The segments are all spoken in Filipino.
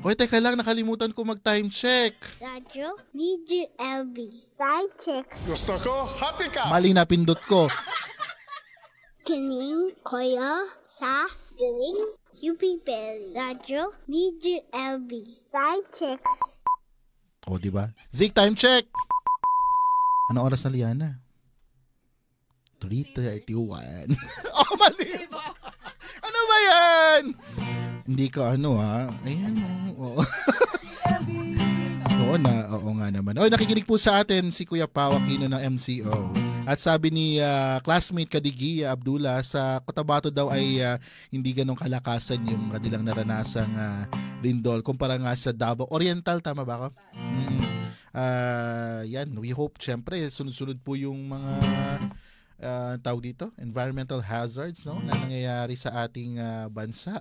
Oy, teka lang, nakalimutan ko mag-time check. Radyo DGLB. Time check. Gusto ko, happy ka! Mali na pindot ko. Kining Koya sa Galing UP Bell. Radyo DGLB. Time check. O, di ba? Zeke, time check. Ano oras na, Liana? 3:31. Oh, mali ba? Ano ba yan? Hindi ka Ayan o. Oo nga naman. Oy, nakikinig po sa atin si Kuya Pao Aquino ng MCO. At sabi ni classmate Kadigi Abdullah, sa Cotabato daw ay hindi ganong kalakasan yung kanilang naranasang lindol kumpara nga sa Davao Oriental, tama ba ako? Yan, we hope syempre sunod-sunod po yung mga tawag dito, environmental hazards, no, na nangyayari sa ating bansa.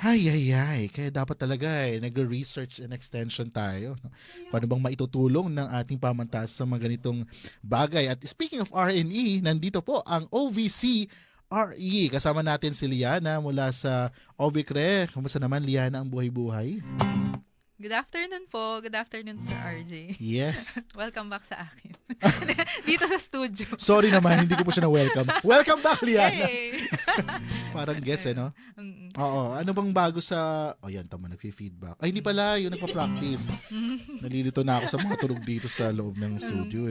Ay. Kaya dapat talaga nag-research and extension tayo. No? Paano bang maitutulong ng ating pamantas sa mga ganitong bagay. At speaking of R&E, nandito po ang OVC RE. Kasama natin si Liana mula sa OVCRE. Kamusta naman, Liana, ang buhay-buhay? Good afternoon po. Good afternoon, Sir RJ. Yes. Welcome back sa akin. Dito sa studio. Sorry naman, hindi ko po siya na-welcome. Welcome back, Liana. Hey! Parang guess, no? Oo. Ano bang bago sa... yan, tama, nag-feedback. Ay, hindi pala, yung nagpa-practice. Nalilito na ako sa mga tunog dito sa loob ng studio,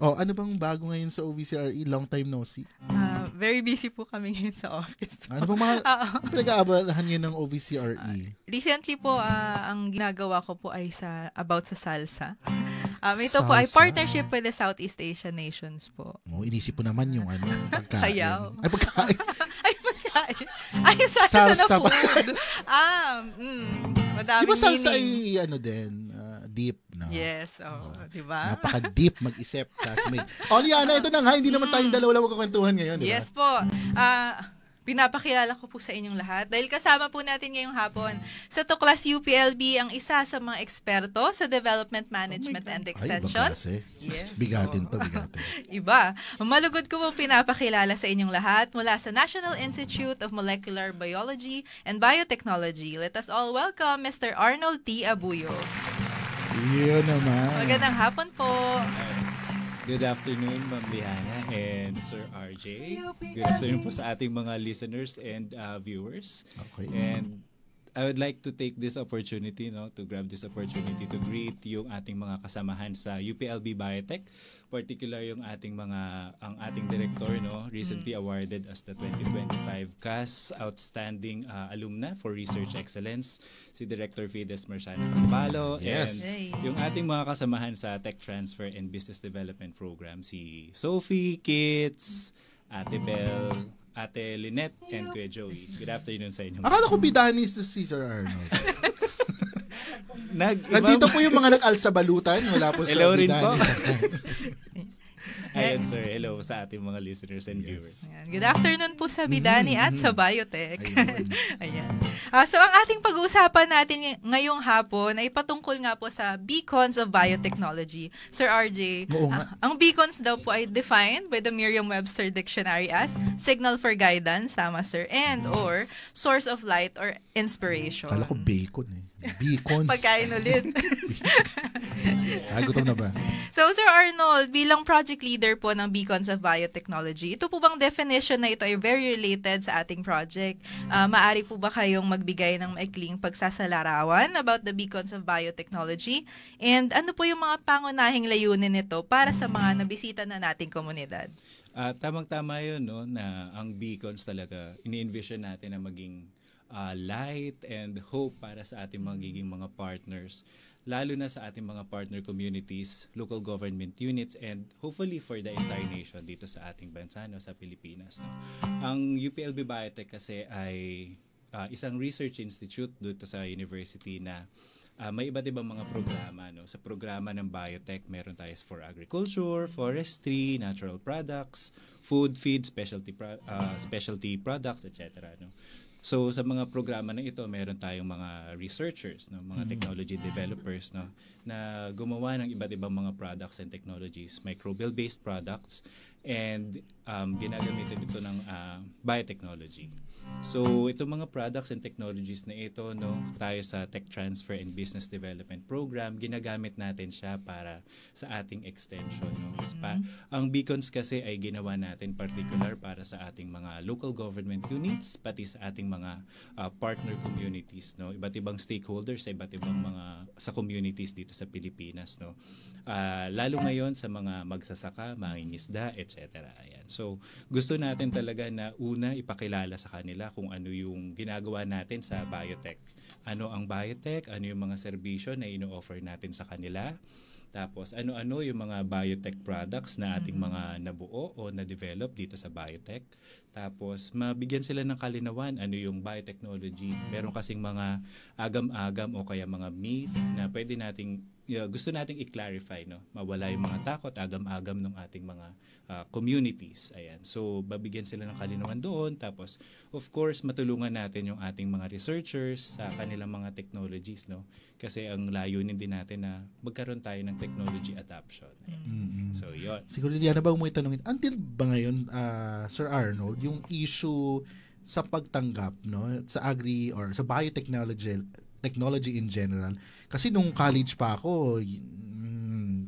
ano bang bago ngayon sa OVCRE? Long time no see. Very busy po kami ngayon sa office. Ano bang mga pinag-aabalahan niyo ng OVCRE? Recently po, ang ginagawa ko po ay about sa salsa. Ito Salsa? po ay partnership with the Southeast Asian nations po. Inisip po naman yung pagkain. Sayaw. Ay, pagkain. pagkain. Ay, salsa na food. Madaming Di ba salsa meaning. ay deep, no? Yes, diba? Napaka-deep mag-isip, classmate. Liana, ito na nga, hindi naman tayong dalawa lang magkakwentuhan ngayon, di ba? Yes po. Pinapakilala ko po sa inyong lahat dahil kasama po natin ngayong hapon sa Tuklas UPLB ang isa sa mga eksperto sa Development Management and Extension. Yes. Bigatin to. Iba. Malugod ko po pinapakilala sa inyong lahat mula sa National Institute of Molecular Biology and Biotechnology. Let us all welcome Mr. Arnold T. Abuyo. Yun naman. Magandang hapon po. Good afternoon, Ma'am Liana and Sir RJ. Good afternoon po sa ating mga listeners and viewers. Okay. And I would like to take this opportunity, to grab this opportunity to greet yung ating mga kasamahan sa UPLB Biotech, particular yung ang ating director, recently awarded as the 2025 CAS Outstanding Alumna for Research Excellence, si Director Fides Marciano Campalo. Yes. And yung ating mga kasamahan sa Tech Transfer and Business Development Program, si Sophie, Kits, Ate Belle, Ate Lynette, and Kuya Joey. Good afternoon sa inyo. Akala ko bidahan is si Sir Arnold. Nandito po yung mga nag-alsa balutan. Wala po sa hello rin bidahan. Ayan, sir. Hello sa ating mga listeners and viewers. Good afternoon po sa Bidani at sa Biotech. Ayan. So, ang ating pag-uusapan natin ngayong hapon ay patungkol nga po sa beacons of biotechnology. Sir RJ, ang beacons daw po ay defined by the Merriam-Webster Dictionary as signal for guidance, tama sir, and or source of light or inspiration. Kala ko bacon Beacon. Pagkain ulit. Gutom na ba? So, Sir Arnold, bilang project leader po ng Beacons of Biotechnology, ito po bang definition na ito ay very related sa ating project? Maari po ba kayong magbigay ng maikling pagsasalarawan about the Beacons of Biotechnology? And ano po yung mga pangunahing layunin nito para sa mga nabisita na nating komunidad? Tamang-tama yun, na ang beacons talaga, ini-envision natin na maging light and hope para sa ating magiging mga partners, lalo na sa ating mga partner communities, local government units, and hopefully for the entire nation dito sa ating bansa, sa Pilipinas. Ang UPLB Biotech kasi ay isang research institute dito sa university na may iba't ibang mga programa. Sa programa ng biotech, meron tayo for agriculture, forestry, natural products, food, feed, specialty products, etc. So sa mga programa na ito, meron tayong mga researchers, mga technology developers na gumawa ng iba't ibang mga products and technologies, microbial-based products, and ginagamitan ito ng biotechnology. So, itong mga products and technologies na ito, no, tayo sa Tech Transfer and Business Development Program, ginagamit natin siya para sa ating extension. No? Ang beacons kasi ay ginawa natin particular para sa ating mga local government units, pati sa ating mga partner communities, no? Iba't ibang stakeholders sa iba't ibang mga sa communities dito sa Pilipinas. No? Lalo ngayon sa mga magsasaka, mangingisda, etc. Ayan. So, gusto natin talaga na una ipakilala sa kanila kung ano yung ginagawa natin sa biotech. Ano ang biotech, ano yung mga serbisyo na ino-offer natin sa kanila. Tapos ano-ano yung mga biotech products na ating mga nabuo o na-develop dito sa biotech. Tapos mabigyan sila ng kalinawan ano yung biotechnology. Meron kasing mga agam-agam o kaya mga myth na pwede nating gusto nating i-clarify, no? Mawala yung mga takot, agam-agam ng ating mga communities. Ayan. So, babigyan sila ng kalinawan doon. Tapos, of course, matulungan natin yung ating mga researchers sa kanilang mga technologies, no? Kasi ang layunin din natin na magkaroon tayo ng technology adoption. So, yun. Siguro, Liliana, ba mo itanungin, until ba ngayon, Sir Arnold, yung issue sa pagtanggap, no, sa agri or sa biotechnology in general, kasi nung college pa ako,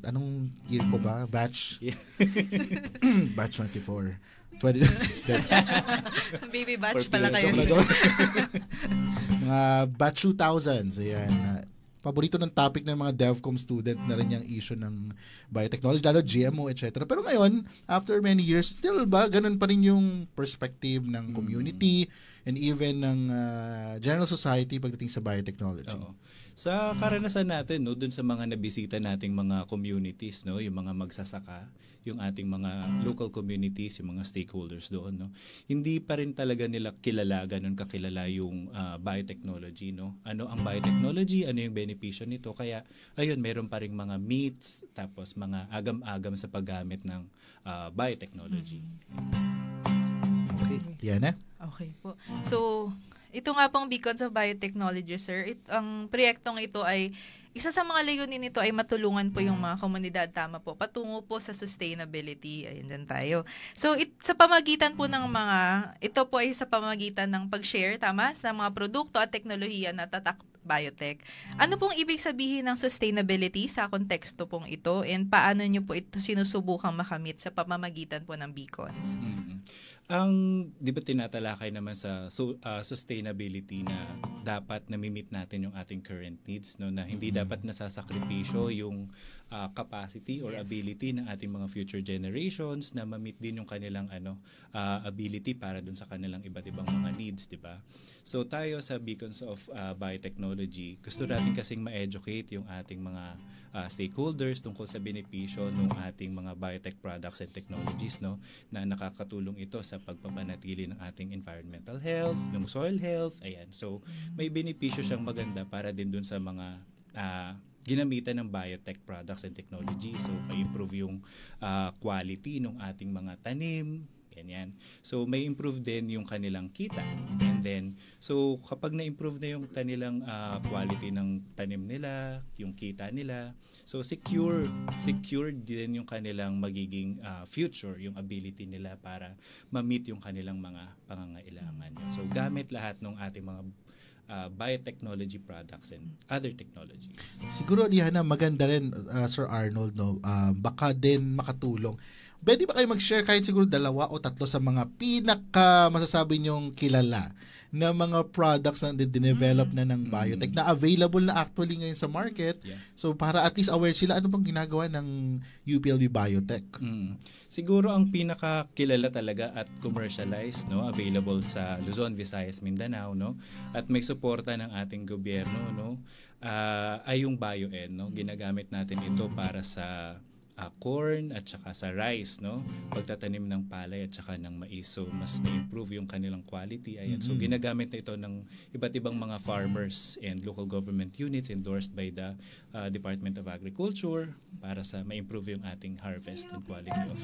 anong year ko ba? Batch? Batch 24. Baby batch pala kayo. Mga batch 2000s. Ayan. Paborito ng topic ng mga DevCom student na rin yung issue ng biotechnology, lalo GMO, etc. Pero ngayon, after many years, still ba, ganun pa rin yung perspective ng community and even ng general society pagdating sa biotechnology. Oo. Sa karanasan natin, no, dun sa mga nabisita nating mga communities, no, yung mga magsasaka, yung ating mga local communities, yung mga stakeholders doon, no, hindi pa rin talaga nila ganun kakilala yung biotechnology, no. Ano ang biotechnology, ano yung benepisyo nito, kaya ayun, meron pa ring mga myths, tapos mga agam-agam sa paggamit ng biotechnology. Okay, Liana? Okay po. So, ito nga pong Beacons of Biotechnology, sir. Ang proyektong ito ay, isa sa mga layunin nito ay matulungan po yung mga komunidad, tama po, patungo po sa sustainability. Ayun din tayo. So, sa pamagitan po ng ito po ay sa pamagitan ng pag-share, tama, ng mga produkto at teknolohiya na tatak biotech. Ano pong ibig sabihin ng sustainability sa konteksto pong ito and paano nyo po ito sinusubukang makamit sa pamamagitan po ng Beacons? Di ba tinatalakay naman sa sustainability na dapat na-meet natin yung ating current needs, no, na hindi dapat nasasakripisyo yung capacity or ability ng ating mga future generations na ma-meet din yung kanilang ability para dun sa kanilang iba't ibang mga needs, di ba? So tayo sa Beacons of Biotechnology, gusto natin kasing ma-educate yung ating mga stakeholders tungkol sa benepisyo ng ating mga biotech products and technologies, no, na nakakatulong ito sa pagpapanatili ng ating environmental health, ng soil health, ayan. So, may benepisyo siyang maganda para din dun sa mga ginamitan ng biotech products and technology. So, may improve yung quality ng ating mga tanim, ganyan. So, may improve din yung kanilang kita. And then, so, kapag na-improve na yung kanilang quality ng tanim nila, yung kita nila, so, secure din yung kanilang magiging future, yung ability nila para ma-meet yung kanilang mga pangangailangan. So, gamit lahat ng ating mga biotechnology products and other technologies. Siguro, Liana, maganda rin, Sir Arnold, no? Baka din makatulong. Pwede ba kayo mag-share kahit siguro 2 o 3 sa mga pinaka masasabi nyong kilala na mga products na dinevelop na ng biotech na available na actually ngayon sa market? Yeah. So para at least aware sila ano bang ginagawa ng UPLB Biotech? Siguro ang pinaka kilala talaga at commercialized, no, available sa Luzon, Visayas, Mindanao, no, at may suporta ng ating gobyerno, no, ay yung BioN, no. Ginagamit natin ito para sa corn at saka sa rice, no, pagtatanim ng palay at saka ng mais. So mas na-improve yung kanilang quality. Ayan. So ginagamit na ito ng iba't ibang mga farmers and local government units endorsed by the Department of Agriculture para sa ma-improve yung ating harvest and quality of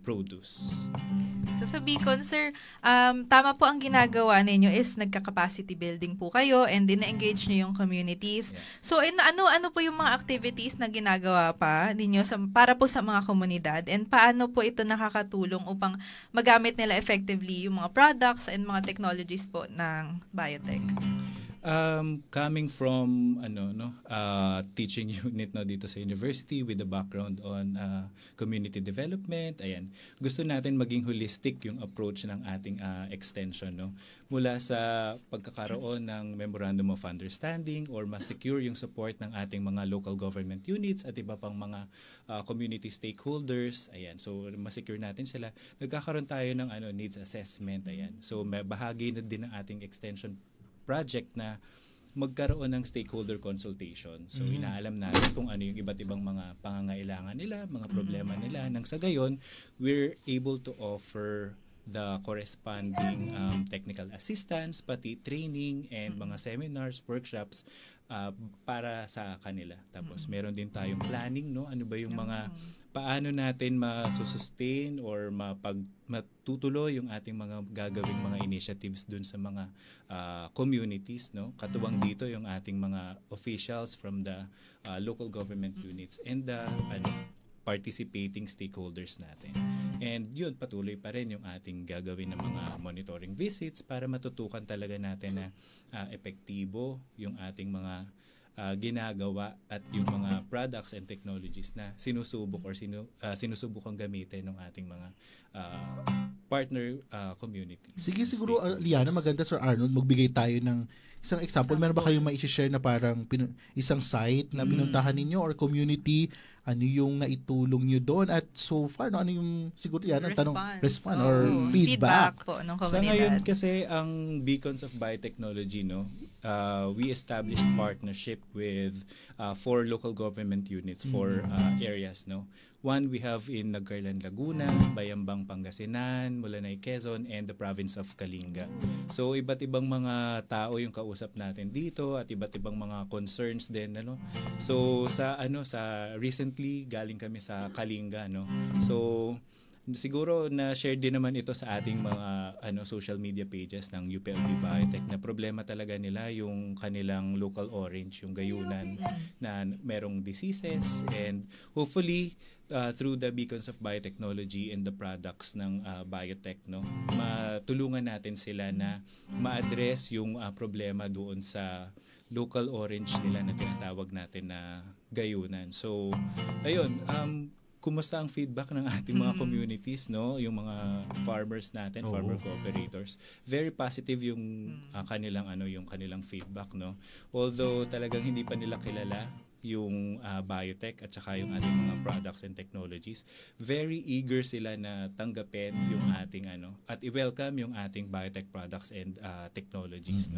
produce. So sa Beacon, sir, tama po ang ginagawa ninyo is nagka-capacity building po kayo and din na-engage nyo yung communities. Yeah. So ano po yung mga activities na ginagawa pa ninyo sa para po sa mga komunidad, and paano po ito nakakatulong upang magamit nila effectively yung mga products and mga technologies po ng biotech? Coming from teaching unit dito sa university with a background on community development, ayan, gusto natin maging holistic yung approach ng ating extension, mula sa pagkakaroon ng memorandum of understanding or ma-secure yung support ng ating mga local government units at iba pang mga community stakeholders, ayan, so ma-secure natin sila. Nagkakaroon tayo ng needs assessment, ayan, so may bahagi na din ng ating extension project na magkaroon ng stakeholder consultation. So, inaalam natin kung ano yung iba't ibang mga pangangailangan nila, mga problema nila. Nang sa gayon, we're able to offer the corresponding technical assistance, pati training and mga seminars, workshops para sa kanila. Tapos, meron din tayong planning, ano ba yung mga paano natin masusustain or matutuloy yung ating mga gagawing mga initiatives dun sa mga communities, katuwang dito yung ating mga officials from the local government units and the participating stakeholders natin. And yun, patuloy pa rin yung ating gagawin ng mga monitoring visits para matutukan talaga natin na epektibo yung ating mga ginagawa at yung mga products and technologies na sinusubok or sinusubukang gamitin ng ating mga partner communities. Sige, siguro, Liana, maganda, Sir Arnold, magbigay tayo ng isang example. Meron ba kayong mai-share na parang isang site na pinuntahan ninyo or community, ano yung naitulong nyo doon? At so far, ano yung siguro yan ang tanong, response or feedback po ng komunidad. Sa ngayon kasi, ang Beacons of Biotechnology, we established partnership with 4 local government units, 4 areas. One we have in Nagcarlan, Laguna, Bayambang, Pangasinan, Mulanay, Quezon, and the province of Kalinga. So iba't ibang mga tao yung kausap natin dito at iba't ibang mga concerns din, So sa recently galing kami sa Kalinga, So siguro na-share din naman ito sa ating mga social media pages ng UPLB Biotech na problema talaga nila yung kanilang local orange, yung gayunan na merong diseases, and hopefully through the Beacons of Biotechnology and the products ng biotech, matulungan natin sila na ma-address yung problema doon sa local orange nila na tinatawag natin na gayunan. So ayun, kumusta ang feedback ng ating mga communities, yung mga farmers natin, farmer cooperators? Very positive yung kanilang feedback, Although talagang hindi pa nila kilala yung biotech at saka yung ating mga products and technologies, very eager sila na tanggapin yung ating at i-welcome yung ating biotech products and technologies,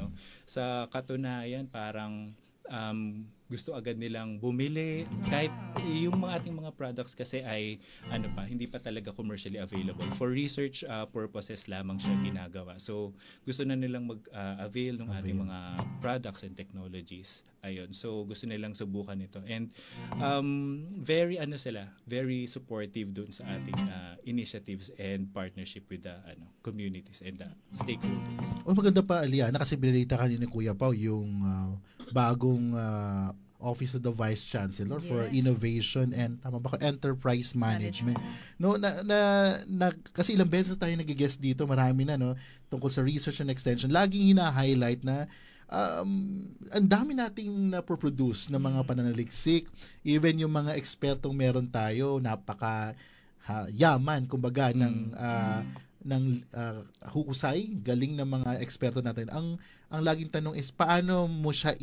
Sa katunayan, parang gusto agad nilang bumili kahit yung mga ating mga products kasi ay hindi pa talaga commercially available. For research purposes lamang siya ginagawa. So gusto na nilang mag-avail ng ating mga products and technologies. Ayun. So gusto nilang subukan ito. And very supportive dun sa ating initiatives and partnership with the communities and the stakeholders. Maganda pa, Liana, kasi binalita kanina ni Kuya Pao yung bagong Office of the Vice Chancellor for Innovation and Enterprise Management. Kasi ilang beses tayo nag-guest dito, marami na tungkol sa research and extension. Laging hina-highlight na ang dami nating na-produce na mga pananaliksik. Even yung mga ekspertong meron tayo, napaka yaman kumbaga ng hukusay, galing ng mga eksperto natin. Ang laging tanong is paano mo siya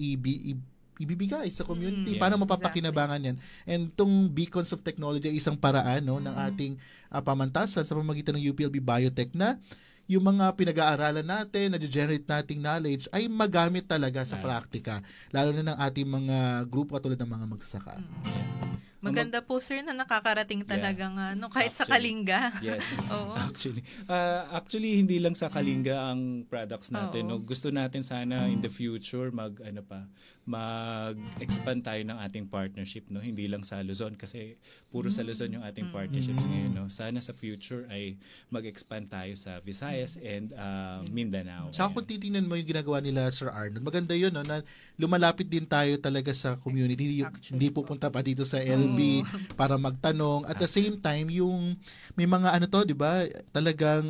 ibibigay sa community, paano mapapakinabangan yan. And itong Beacons of Technology ay isang paraan ng ating pamantasan sa pamamagitan ng UPLB Biotech na yung mga pinag-aaralan natin, na-generate nating knowledge ay magamit talaga sa praktika, lalo na ng ating mga grupo katulad ng mga magsasaka. Maganda po, sir, na nakakarating talaga kahit sa Kalinga. Yes. Oo. Actually hindi lang sa Kalinga ang products natin. Gusto natin sana in the future mag-expand tayo ng ating partnership, hindi lang sa Luzon kasi puro sa Luzon yung ating partnerships ngayon, Sana sa future ay mag-expand tayo sa Visayas and Mindanao. Saka kung titingnan mo yung ginagawa nila, Sir Arnold, maganda yun, na lumalapit din tayo talaga sa community. Hindi pupunta pa dito sa LB be para magtanong. At the same time, yung may mga ano to, di ba? Talagang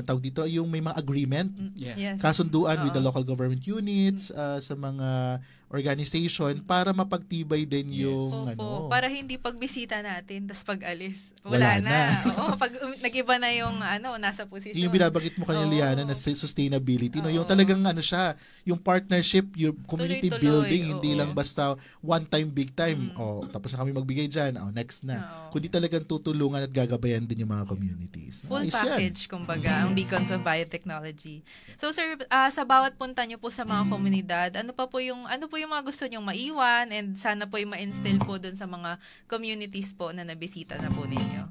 tawag dito, yung may mga agreement, Yes. kasunduan with the Oo. local government units, sa mga organization para mapagtibay din Yes. yung Opo, ano. para hindi pagbisita natin, tas pag-alis, Wala wala na. na. Oo, pag nag-iba na yung nasa posisyon. Yung binabanggit mo kanina, Oo. Liana, na sustainability, no? Yung Oo. talagang ano siya, yung partnership, yung community Tuloy-tuloy, building, hindi oo. lang basta one time, big time. Tapos na kami magbigay dyan, next na. Oo. Kundi talagang tutulungan at gagabayan din yung mga communities. Full Ayos yan. package, kumbaga, ang Beacons of Biotechnology. So, sir, sa bawat punta nyo po sa mga komunidad, ano po yung mga gusto nyong maiwan and sana po yung ma-instill po dun sa mga communities po na nabisita na po ninyo?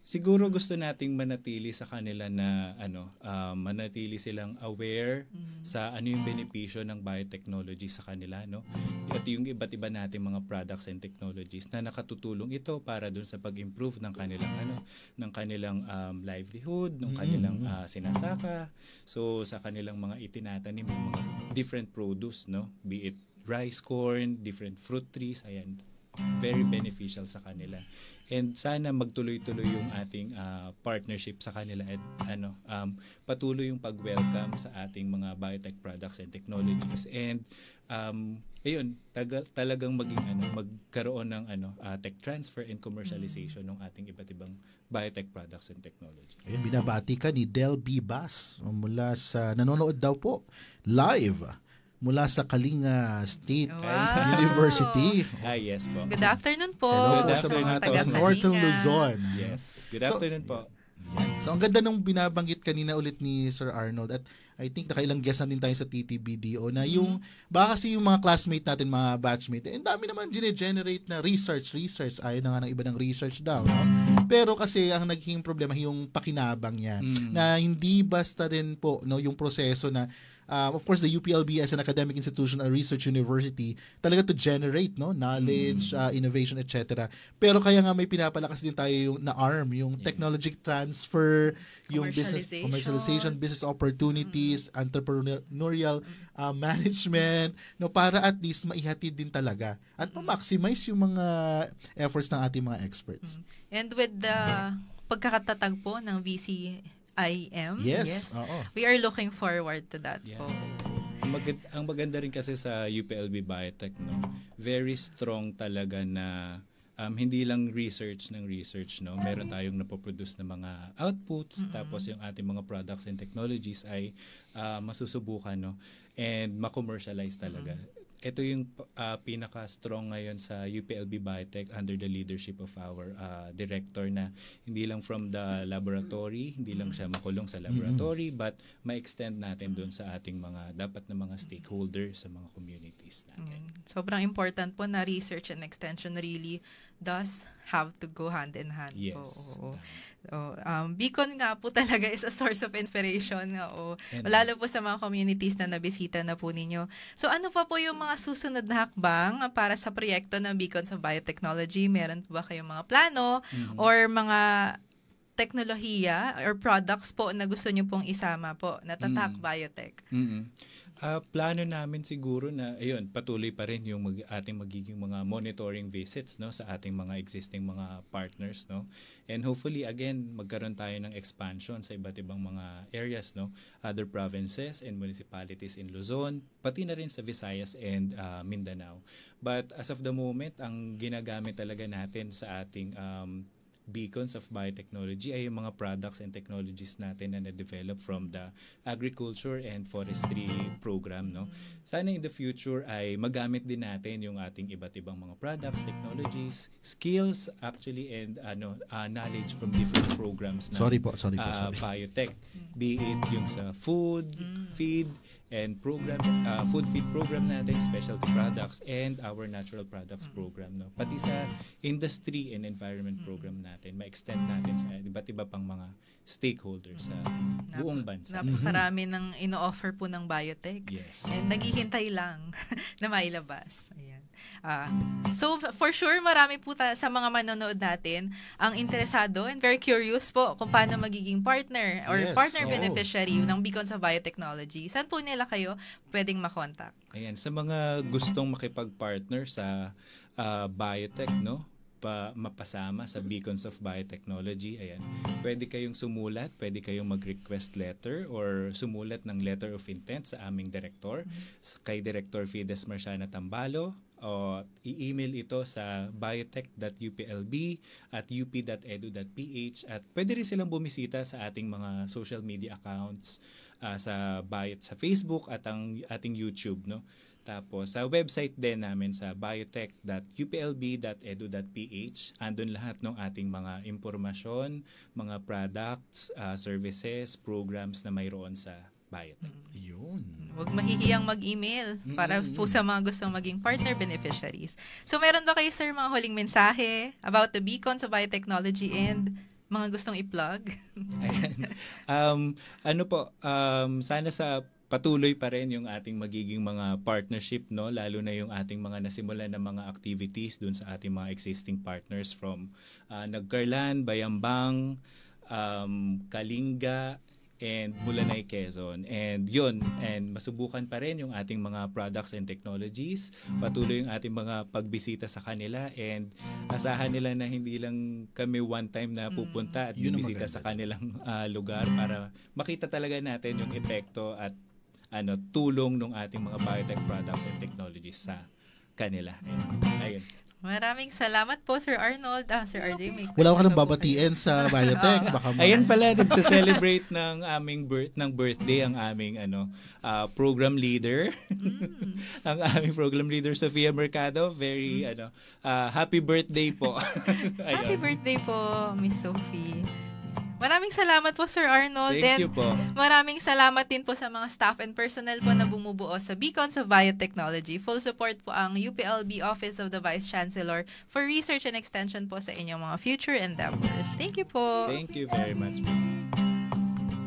Siguro gusto nating manatili sa kanila na manatili silang aware sa ano yung benepisyo ng biotechnology sa kanila, no? At yung iba't iba nating mga products and technologies na nakatutulong ito para dun sa pag-improve ng kanilang livelihood, ng kanilang sinasaka. So sa kanilang mga itinatanim ng mga different produce, no? Be it rice, corn, different fruit trees, ayan, very beneficial sa kanila. And sana magtuloy-tuloy yung ating partnership sa kanila at patuloy yung pag-welcome sa ating mga biotech products and technologies. And talagang magkaroon ng tech transfer and commercialization ng ating iba't ibang biotech products and technology. Ayun, binabati ka ni Del B. Bass mula sa, nanonood daw po, live mula sa Kalinga State Wow. University. Yes po. Good afternoon po. Hello po Good sa afternoon mga po. taga Northern Luzon. Yes. Good afternoon po. So, ang ganda nung binabanggit kanina ulit ni Sir Arnold at I think nakailang guest na din tayo sa TTBDO na yung, baka kasi yung mga classmate natin, mga batchmate, ang dami naman generate na research. Ayaw na nga ng iba ng research daw. No? Pero kasi ang naging problema yung pakinabang niya na hindi basta din po yung proseso na of course, the UPLB as an academic institution, a research university, talaga to generate knowledge, innovation, etc. Pero kaya nga may pinapalakas din tayo yung na-arm, yung technology transfer, yung business commercialization, business opportunities, entrepreneurial management, para at least maihatid din talaga at ma-maximize yung mga efforts ng ating mga experts. And with the pagkakatatag po ng VCIM, Yes. Oo. we are looking forward to that Yeah. po. Ang maganda rin kasi sa UPLB Biotech, very strong talaga na hindi lang research, no? Meron tayong napoproduce na mga outputs, tapos yung ating mga products and technologies ay masusubukan, and ma-commercialize talaga. Ito yung pinaka-strong ngayon sa UPLB Biotech under the leadership of our director na hindi lang from the laboratory, hindi lang siya makulong sa laboratory, but ma-extend natin doon sa ating mga dapat na mga stakeholders sa mga communities natin. Sobrang important po na research and extension really does have to go hand in hand po. Yes. Oo. Beacon nga po talaga is a source of inspiration. Oo. And Lalo po sa mga communities na nabisita na po ninyo. So ano pa po yung mga susunod na hakbang para sa proyekto ng Beacons of Biotechnology? Meron po ba kayong mga plano or mga teknolohiya or products po na gusto nyo pong isama po na Tatak Biotech? Plano namin siguro na patuloy pa rin yung ating magiging mga monitoring visits, sa ating mga existing mga partners, and hopefully again magkaroon tayo ng expansion sa iba't ibang mga areas, other provinces and municipalities in Luzon, pati na rin sa Visayas and Mindanao. But as of the moment, ang ginagamit talaga natin sa ating Beacons of Biotechnology ay yung mga products and technologies natin na na-develop from the agriculture and forestry program, Sana in the future ay magamit din natin yung ating iba't ibang mga products, technologies, skills actually, and knowledge from different programs na Sorry po. biotech. Be it yung sa food, feed, and program, food feed program natin, specialty products, and our natural products program. Pati sa industry and environment program natin, ma-extend natin sa iba't iba pang mga stakeholders sa buong bansa. Napakarami ng ino-offer po ng biotech. Yes. And naghihintay lang na mailabas. Ayan. So, for sure, marami po sa mga manonood natin ang interesado and very curious po kung paano magiging partner or Yes, partner oo. beneficiary ng Beacons of Biotechnology. Saan po nila kayo pwedeng makontak? Ayan, sa mga gustong makipag-partner sa biotech, no? Mapasama sa Beacons of Biotechnology. Ayan. Pwede kayong sumulat, pwede kayong mag-request letter or sumulat ng letter of intent sa aming director, kay Director Fides Marciana Tambalo, o i-email ito sa biotech.uplb@up.edu.ph, at pwede rin silang bumisita sa ating mga social media accounts sa Facebook at ang ating YouTube, no? Tapos sa website din namin sa biotech.uplb.edu.ph, andun lahat ng ating mga impormasyon, mga products, services, programs na mayroon sa biotech. Yun. Huwag mahihiyang mag-email para po sa mga gustong maging partner beneficiaries. So meron ba kayo, sir, mga huling mensahe about the Beacons of Biotechnology and mga gustong i-plug? Ayan. Sana sa patuloy pa rin yung ating magiging mga partnership, no? Lalo na yung ating mga nasimulan na mga activities dun sa ating mga existing partners from Nagcarlan, Bayambang, Kalinga, and Bulanay, Quezon. And masubukan pa rin yung ating mga products and technologies. Patuloy yung ating mga pagbisita sa kanila, and asahan nila na hindi lang kami one time na pupunta at bibisita sa kanilang lugar para makita talaga natin yung epekto at tulong ng ating mga biotech products and technologies sa kanila. Ayun. Maraming salamat po, Sir Arnold. Sir RJ, may Wala ka nang question pa po babatiin sa biotech. Baka Ayan pala, nagsa-celebrate ng birthday ang aming program leader. Ang aming program leader, Sofia Mercado. Very happy birthday po. Happy birthday po, Miss Sophie. Maraming salamat po, Sir Arnold. Thank you po. Maraming salamat din po sa mga staff and personnel po na bumubuo sa Beacons of Biotechnology. Full support po ang UPLB Office of the Vice Chancellor for research and extension po sa inyong mga future endeavors. Thank you po. Thank you very much po.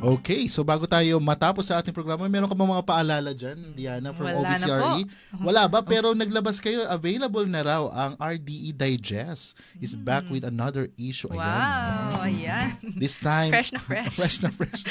Okay, so bago tayo matapos sa ating programa, meron ka ba mga paalala dyan, Diana, from Wala OVCRE? na po. Wala ba? Pero naglabas kayo, available na raw ang RDE Digest is back with another issue. Wow, ayan. This time, Fresh na fresh. fresh na fresh.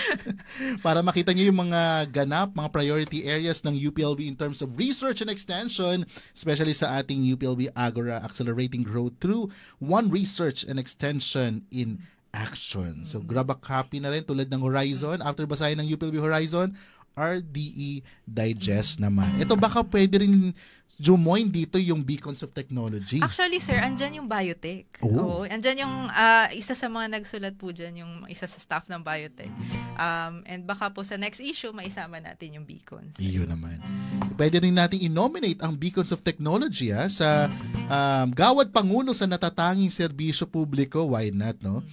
Para makita nyo yung mga ganap, mga priority areas ng UPLB in terms of research and extension, especially sa ating UPLB Agora Accelerating Growth through One Research and Extension in Action. So grab a copy na rin tulad ng Horizon. After basahin ng UPLB Horizon, RDE Digest naman. Ito baka pwede rin jumoin dito yung Beacons of Technology. Actually, sir, andyan yung biotech. Oh. Oo, andyan yung isa sa mga nagsulat po dyan, yung isa sa staff ng biotech. And baka po sa next issue, maisama natin yung Beacons. Iyon naman. Pwede rin natin i-nominate ang Beacons of Technology sa Gawad Pangulo sa natatanging serbisyo publiko. Why not, no?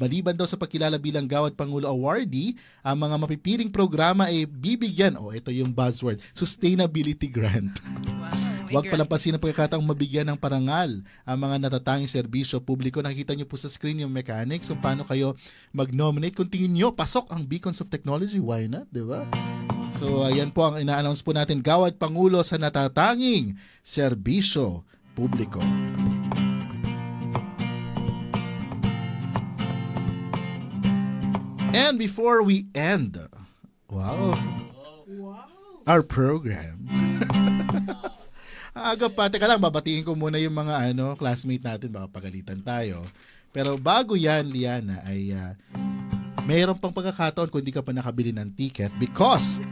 Maliban daw sa pagkilala bilang Gawad Pangulo Awardee, ang mga mapipiling programa ay bibigyan, ito yung buzzword, Sustainability Grant. Wow, Huwag palampasin ang pagkakataong mabigyan ng parangal ang mga natatanging serbisyo publiko. Nakikita nyo po sa screen yung mechanics kung paano kayo mag-nominate. Kung tingin nyo, pasok ang Beacons of Technology, why not? Diba? So, ayan po ang ina-announce po natin, Gawad Pangulo sa natatanging serbisyo publiko. And before we end, our program, aga pa, teka lang, babatiin ko muna yung mga classmate natin, baka pagalitan tayo. Pero bago yan, Liana, ay mayroon pang pagkakataon kung hindi ka pa nakabili ng ticket because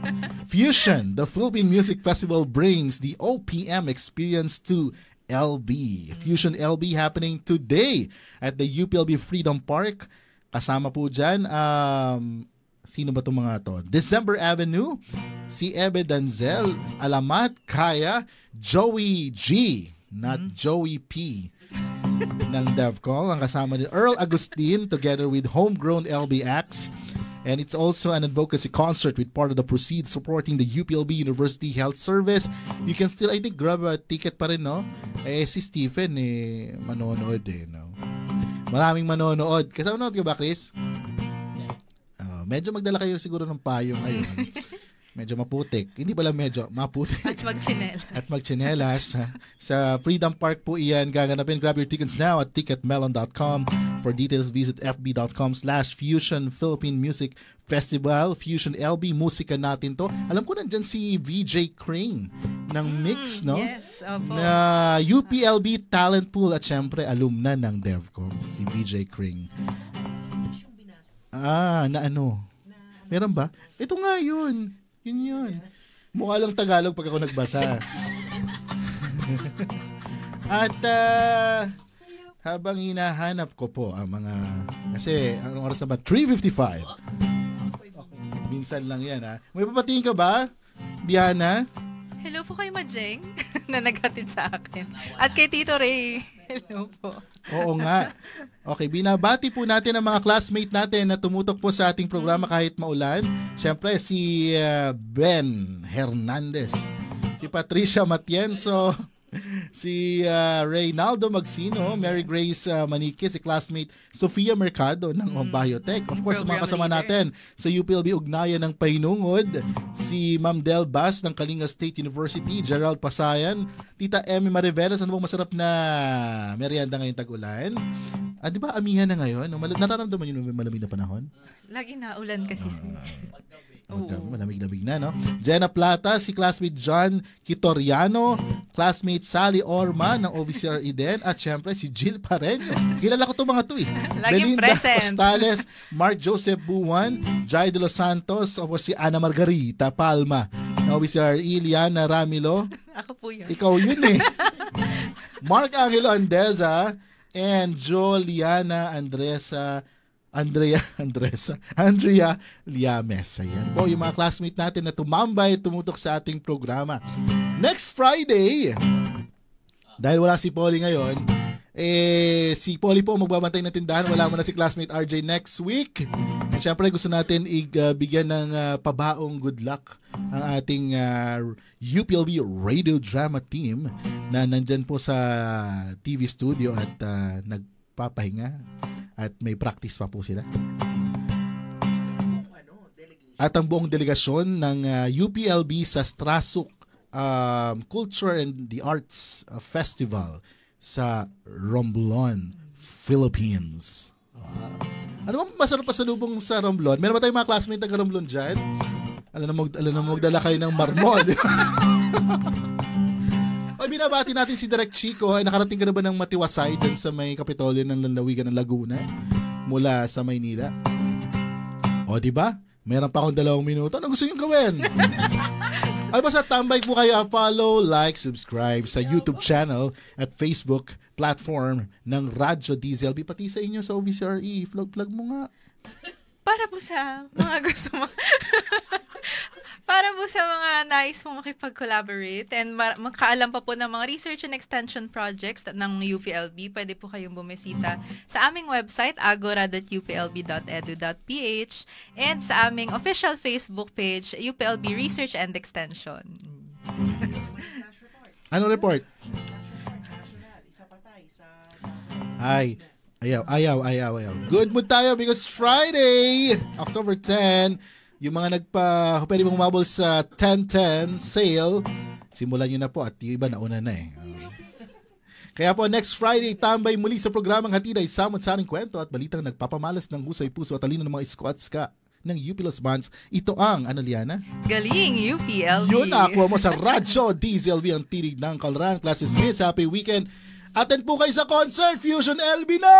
Fusion, the Philippine Music Festival, brings the OPM experience to LB. Fusion LB happening today at the UPLB Freedom Park. Kasama po dyan, sino ba itong mga to? December Avenue, si Ebe Danzel, Alamat, Kaya, Joey G, not Joey P, ng DevCall. Ang kasama ni Earl Agustin together with homegrown LB acts. And it's also an advocacy concert with part of the proceeds supporting the UPLB University Health Service. You can still, I think, grab a ticket pa rin, no? Si Stephen, manonood no? Maraming manonood. Kasama nanood ka ba, Chris? Medyo magdala kayo siguro ng payong ngayon. Medyo maputik. Hindi pala medyo maputik. At magchinelas. Sa Freedom Park po iyan gaganapin. Grab your tickets now at ticketmelon.com. For details, visit fb.com/Fusion Philippine Music Festival. Fusion LB, musika natin to. Alam ko nandyan si VJ Crane ng Mix, no? Yes, opo. Na UPLB talent pool at syempre alumna ng DevCom, si VJ Crane. Na ano? Meron ba? Ito nga yun. Yun. Mukha lang Tagalog pag ako nagbasa. At habang hinahanap ko po ang mga, kasi anong oras na ba? 3:55. Minsan lang yan, ha? May papatingin ka ba, Diana? Hello po kay Majeng na naghatid sa akin. At kay Tito Ray. Hello po. Oo nga. Okay, binabati po natin ang mga classmate natin na tumutok po sa ating programa kahit maulan. Siyempre, si Ben Hernandez, si Patricia Matienzo, si Reynaldo Magsino, Mary Grace Manique, si classmate Sofia Mercado ng Biotech. Of course, mga kasama natin sa UPLB Ugnayan ng Painungod, si Ma'am Del Bas ng Kalinga State University, Gerald Pasayan, Tita Emmy Mariveles, ano bang masarap na merienda ngayong tag-ulan? Di ba amihan na ngayon? Nararamdaman nyo yung malamig na panahon? Lagi na ulan kasi. Malamig-lamig na, no? Jenna Plata, si classmate John Kitoriano, classmate Sally Orma ng OVCR Eden, at syempre si Jill Pareño. Kilala ko itong mga to eh. Laging Belinda present. Costales, Mark Joseph Buwan, Jai de los Santos, o si Ana Margarita Palma ng OVCR Iliana Ramilo. Ako po yun. Ikaw yun eh. Mark Angelo Andeza and Joliana Andrea Liames. Ayan po yung mga classmate natin na tumambay, tumutok sa ating programa. Next Friday, dahil wala si Polly ngayon, si Polly po magbabantay ng tindahan. Wala mo na si classmate RJ next week. At syempre gusto natin bigyan ng pabaong good luck ang ating UPLB Radio Drama Team na nandyan po sa TV studio at nagpapahinga. At may practice pa po sila. At ang buong delegasyon ng UPLB sa Strasuk Culture and the Arts Festival sa Romblon, Philippines. Ano bang masarap pasalubong sa Romblon? Meron ba tayong mga classmate ng Romblon dyan? Alam na magdala kayo ng marmol. Ay, binabati natin si Direk Chico. Ay, nakarating ka na ba ng Matiwasay dyan sa may Kapitolyo ng Lalawigan ng Laguna mula sa Maynila? O, diba? Meron pa akong 2 minuto. Ano gusto nyo gawin? Ay, basta tambay po kayo. Follow, like, subscribe sa YouTube channel at Facebook platform ng Radyo DZLB. Pati sa inyo sa OVCRE. Plug mo nga. Para po sa mga gusto mo. Para po sa mga nais mong makipag-collaborate and makaalam pa po ng mga research and extension projects ng UPLB, pwede po kayong bumisita sa aming website, agora.uplb.edu.ph, and sa aming official Facebook page, UPLB Research and Extension. Ano report? Ay, ayaw. Good mood tayo because Friday, October 10, yung mga pwede mong umabol sa 10-10 sale, simulan nyo na po at yung iba nauna na eh. Kaya po next Friday, tambay muli sa programang Hatid ay samot-saring kwento at balitang nagpapamalas ng husay puso at talino ng mga isko-atska ng UP Los Bands. Ito ang, Liana? Galing, UPLB. Yun, nakuha mo sa Radyo DZLB ang tinig ng Kalran. Classes Miss, happy weekend. Attend po kayo sa concert, Fusion LB na!